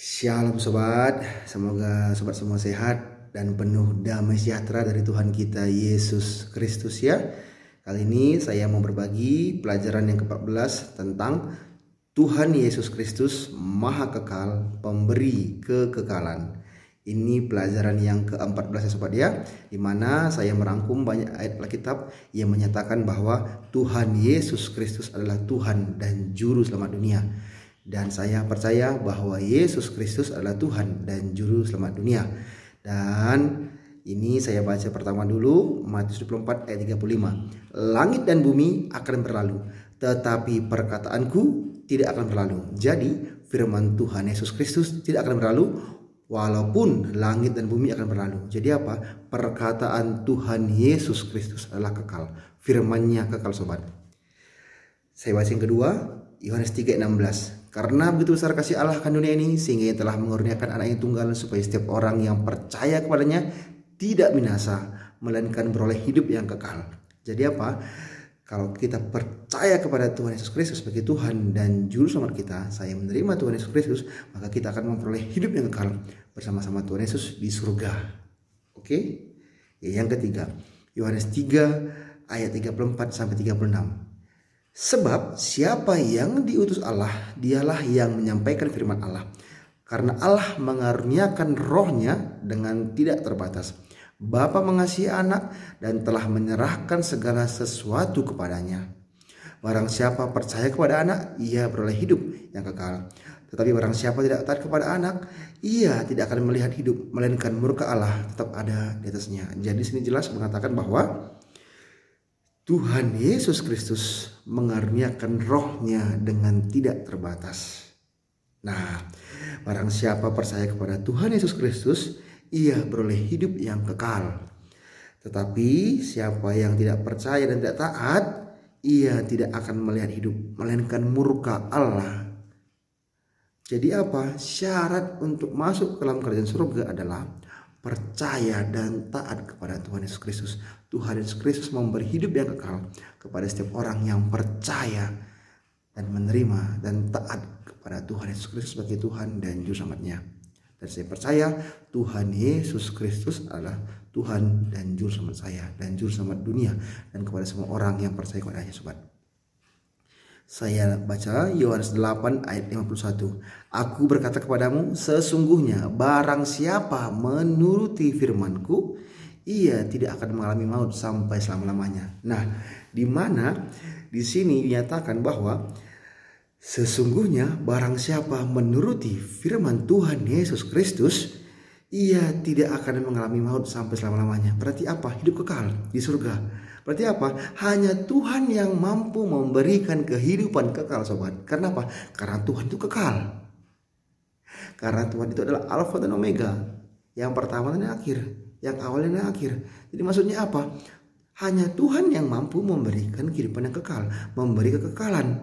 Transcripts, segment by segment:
Shalom sobat, semoga sobat semua sehat dan penuh damai sejahtera dari Tuhan kita Yesus Kristus ya. Kali ini saya mau berbagi pelajaran yang ke-14 tentang Tuhan Yesus Kristus Maha Kekal, pemberi kekekalan. Ini pelajaran yang ke-14 ya sobat ya, dimana saya merangkum banyak ayat Alkitab yang menyatakan bahwa Tuhan Yesus Kristus adalah Tuhan dan Juru Selamat dunia. Dan saya percaya bahwa Yesus Kristus adalah Tuhan dan Juru Selamat dunia. Dan ini saya baca pertama dulu, Matius 24 ayat 35. Langit dan bumi akan berlalu, tetapi perkataanku tidak akan berlalu. Jadi firman Tuhan Yesus Kristus tidak akan berlalu walaupun langit dan bumi akan berlalu. Jadi apa? Perkataan Tuhan Yesus Kristus adalah kekal. Firman-Nya kekal sobat. Saya baca yang kedua, Yohanes 3:16. Karena begitu besar kasih Allah akan dunia ini, sehingga Ia telah mengurniakan anak yang tunggal, supaya setiap orang yang percaya kepadanya tidak binasa, melainkan beroleh hidup yang kekal. Jadi apa? Kalau kita percaya kepada Tuhan Yesus Kristus sebagai Tuhan dan Juru Selamat kita, saya menerima Tuhan Yesus Kristus, maka kita akan memperoleh hidup yang kekal bersama-sama Tuhan Yesus di surga. Oke? Yang ketiga, Yohanes 3 ayat 34 sampai 36. Sebab siapa yang diutus Allah, dialah yang menyampaikan firman Allah. Karena Allah mengaruniakan rohnya dengan tidak terbatas. Bapa mengasihi anak dan telah menyerahkan segala sesuatu kepadanya. Barang siapa percaya kepada anak, ia beroleh hidup yang kekal. Tetapi barang siapa tidak taat kepada anak, ia tidak akan melihat hidup, melainkan murka Allah tetap ada di atasnya. Jadi sini jelas mengatakan bahwa Tuhan Yesus Kristus mengaruniakan rohnya dengan tidak terbatas. Nah, barang siapa percaya kepada Tuhan Yesus Kristus, ia beroleh hidup yang kekal. Tetapi siapa yang tidak percaya dan tidak taat, ia tidak akan melihat hidup, melainkan murka Allah. Jadi apa? Syarat untuk masuk ke dalam kerajaan surga adalah percaya dan taat kepada Tuhan Yesus Kristus. Tuhan Yesus Kristus memberi hidup yang kekal kepada setiap orang yang percaya dan menerima dan taat kepada Tuhan Yesus Kristus sebagai Tuhan dan Juru Selamatnya. Dan saya percaya Tuhan Yesus Kristus adalah Tuhan dan Juru Selamat saya dan Juru Selamat dunia dan kepada semua orang yang percaya kepadanya sobat. Saya baca Yohanes 8 ayat 51. Aku berkata kepadamu, sesungguhnya barang siapa menuruti firmanku, ia tidak akan mengalami maut sampai selama-lamanya. Nah, di mana di sini dinyatakan bahwa sesungguhnya barang siapa menuruti firman Tuhan Yesus Kristus, ia tidak akan mengalami maut sampai selama-lamanya. Berarti apa? Hidup kekal di surga. Berarti apa? Hanya Tuhan yang mampu memberikan kehidupan kekal sobat. Karena apa? Karena Tuhan itu kekal. Karena Tuhan itu adalah Alfa dan Omega. Yang pertama dan yang akhir. Yang awal dan yang akhir. Jadi maksudnya apa? Hanya Tuhan yang mampu memberikan kehidupan yang kekal. Memberi kekekalan.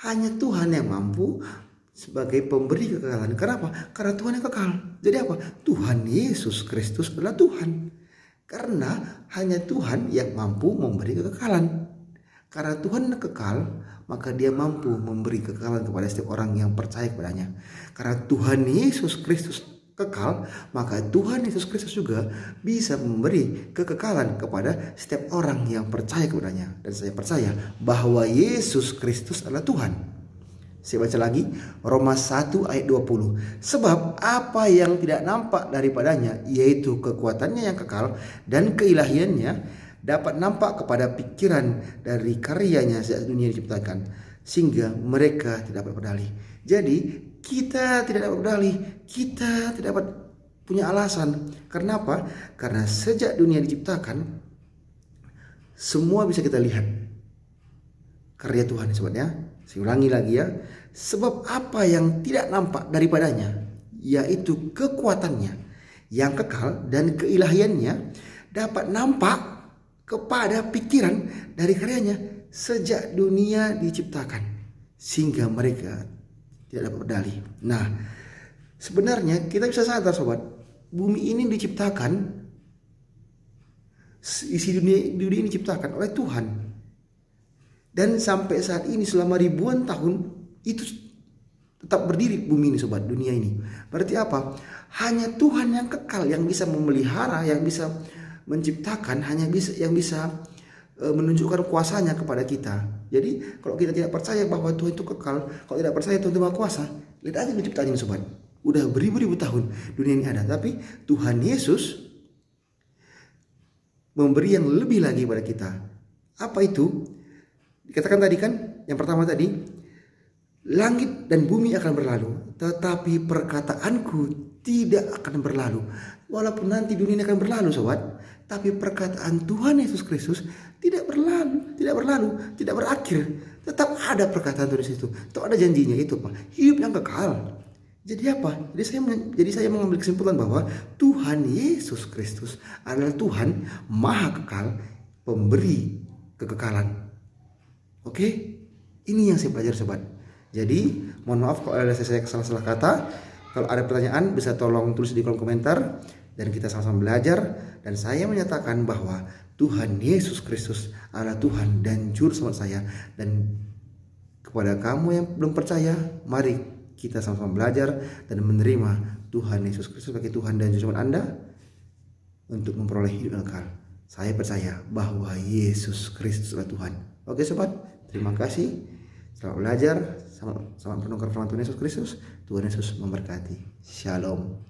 Hanya Tuhan yang mampu sebagai pemberi kekekalan. Kenapa? Karena Tuhan yang kekal. Jadi apa? Tuhan Yesus Kristus adalah Tuhan. Karena hanya Tuhan yang mampu memberi kekekalan. Karena Tuhan kekal, maka Dia mampu memberi kekekalan kepada setiap orang yang percaya kepadanya. Karena Tuhan Yesus Kristus kekal, maka Tuhan Yesus Kristus juga bisa memberi kekekalan kepada setiap orang yang percaya kepadanya. Dan saya percaya bahwa Yesus Kristus adalah Tuhan. Saya baca lagi Roma 1 ayat 20. Sebab apa yang tidak nampak daripadanya, yaitu kekuatannya yang kekal dan keilahiannya, dapat nampak kepada pikiran dari karyanya sejak dunia diciptakan, sehingga mereka tidak dapat berdalih. Jadi kita tidak dapat berdalih, kita tidak dapat punya alasan. Karena apa? Karena sejak dunia diciptakan, semua bisa kita lihat karya Tuhan sobatnya. Saya ulangi lagi ya. Sebab apa yang tidak nampak daripadanya, yaitu kekuatannya yang kekal dan keilahiannya, dapat nampak kepada pikiran dari karyanya sejak dunia diciptakan, sehingga mereka tidak dapat berdalih. Nah, sebenarnya kita bisa sadar sobat, bumi ini diciptakan, isi dunia ini diciptakan oleh Tuhan. Dan sampai saat ini selama ribuan tahun itu tetap berdiri bumi ini sobat, dunia ini. Berarti apa? Hanya Tuhan yang kekal yang bisa memelihara, yang bisa menciptakan, yang bisa menunjukkan kuasanya kepada kita. Jadi kalau kita tidak percaya bahwa Tuhan itu kekal, kalau tidak percaya Tuhan itu maha kuasa, lihat aja penciptaannya sobat. Udah beribu-ribu tahun dunia ini ada, tapi Tuhan Yesus memberi yang lebih lagi pada kita. Apa itu? Dikatakan tadi kan, yang pertama tadi, langit dan bumi akan berlalu, tetapi perkataanku tidak akan berlalu. Walaupun nanti dunia ini akan berlalu sobat, tapi perkataan Tuhan Yesus Kristus tidak berlalu, tidak berakhir. Tetap ada perkataan Tuhan itu, tetap ada janjinya itu Pak, hidup yang kekal. Jadi apa? Jadi saya mengambil kesimpulan bahwa Tuhan Yesus Kristus adalah Tuhan maha kekal, pemberi kekekalan. Oke? Ini yang saya pelajari sobat. Jadi mohon maaf kalau ada saya salah kata. Kalau ada pertanyaan bisa tolong tulis di kolom komentar dan kita sama-sama belajar. Dan saya menyatakan bahwa Tuhan Yesus Kristus adalah Tuhan dan juru selamat saya. Dan kepada kamu yang belum percaya, mari kita sama-sama belajar dan menerima Tuhan Yesus Kristus sebagai Tuhan dan juru selamat Anda untuk memperoleh hidup yang kekal. Saya percaya bahwa Yesus Kristus adalah Tuhan. Oke sobat, terima kasih. Selamat belajar, selamat mendengar firman Tuhan Yesus Kristus. Tuhan Yesus memberkati. Shalom.